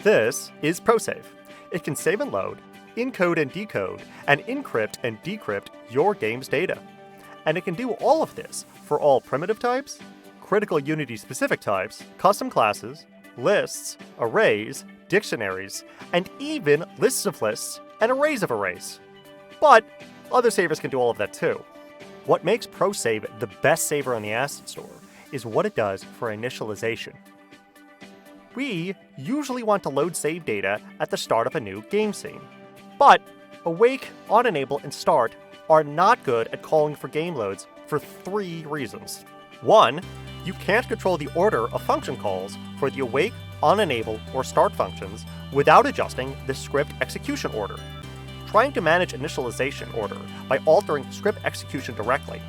This is ProSave. It can save and load, encode and decode, and encrypt and decrypt your game's data. And it can do all of this for all primitive types, critical Unity-specific types, custom classes, lists, arrays, dictionaries, and even lists of lists and arrays of arrays. But other savers can do all of that too. What makes ProSave the best saver on the Asset Store is what it does for initialization. We usually want to load save data at the start of a new game scene. But Awake, OnEnable, and Start are not good at calling for game loads for 3 reasons. 1, you can't control the order of function calls for the Awake, OnEnable, or Start functions without adjusting the script execution order. Trying to manage initialization order by altering script execution directly,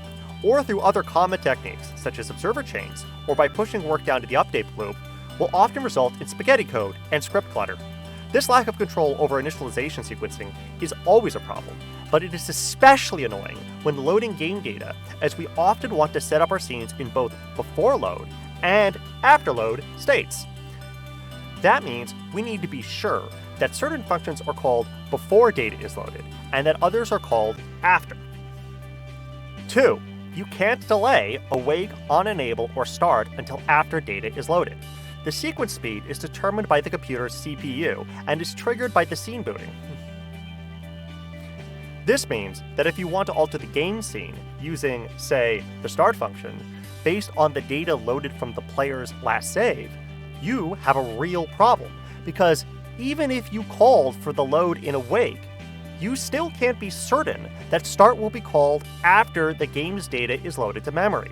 or through other common techniques such as observer chains, or by pushing work down to the update loop, will often result in spaghetti code and script clutter. This lack of control over initialization sequencing is always a problem, but it is especially annoying when loading game data, as we often want to set up our scenes in both before load and after load states. That means we need to be sure that certain functions are called before data is loaded, and that others are called after. 2, you can't delay Awake, OnEnable, or Start until after data is loaded. The sequence speed is determined by the computer's CPU and is triggered by the scene booting. This means that if you want to alter the game scene using, say, the start function, based on the data loaded from the player's last save, you have a real problem, because even if you called for the load in Awake, you still can't be certain that Start will be called after the game's data is loaded to memory.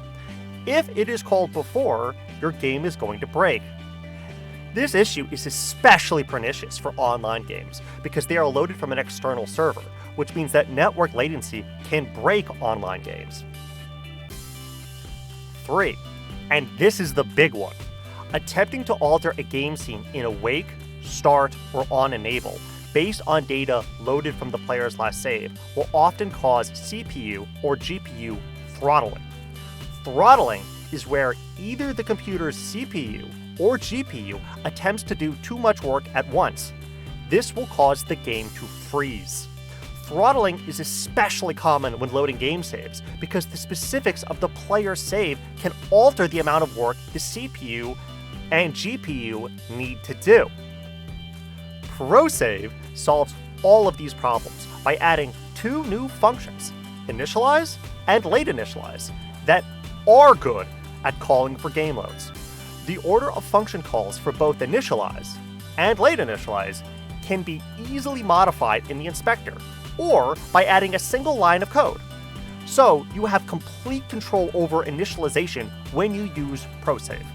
If it is called before, your game is going to break. This issue is especially pernicious for online games because they are loaded from an external server, which means that network latency can break online games. 3, and this is the big one, attempting to alter a game scene in Awake, Start, or OnEnable based on data loaded from the player's last save will often cause CPU or GPU throttling. Throttling is where either the computer's CPU or GPU attempts to do too much work at once. This will cause the game to freeze. Throttling is especially common when loading game saves because the specifics of the player's save can alter the amount of work the CPU and GPU need to do. ProSave solves all of these problems by adding 2 new functions, initialize and late initialize, that are good at calling for game loads. The order of function calls for both initialize and late initialize can be easily modified in the inspector, or by adding a single line of code. So you have complete control over initialization when you use ProSave.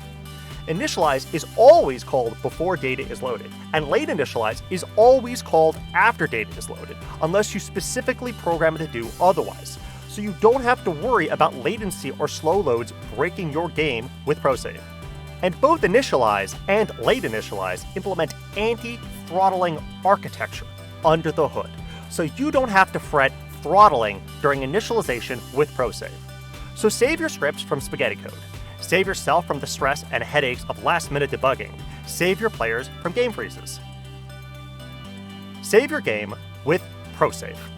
Initialize is always called before data is loaded, and late initialize is always called after data is loaded, unless you specifically program it to do otherwise. So you don't have to worry about latency or slow loads breaking your game with ProSave. And both initialize and late initialize implement anti-throttling architecture under the hood, so you don't have to fret throttling during initialization with ProSave. So save your scripts from spaghetti code. Save yourself from the stress and headaches of last-minute debugging. Save your players from game freezes. Save your game with ProSave.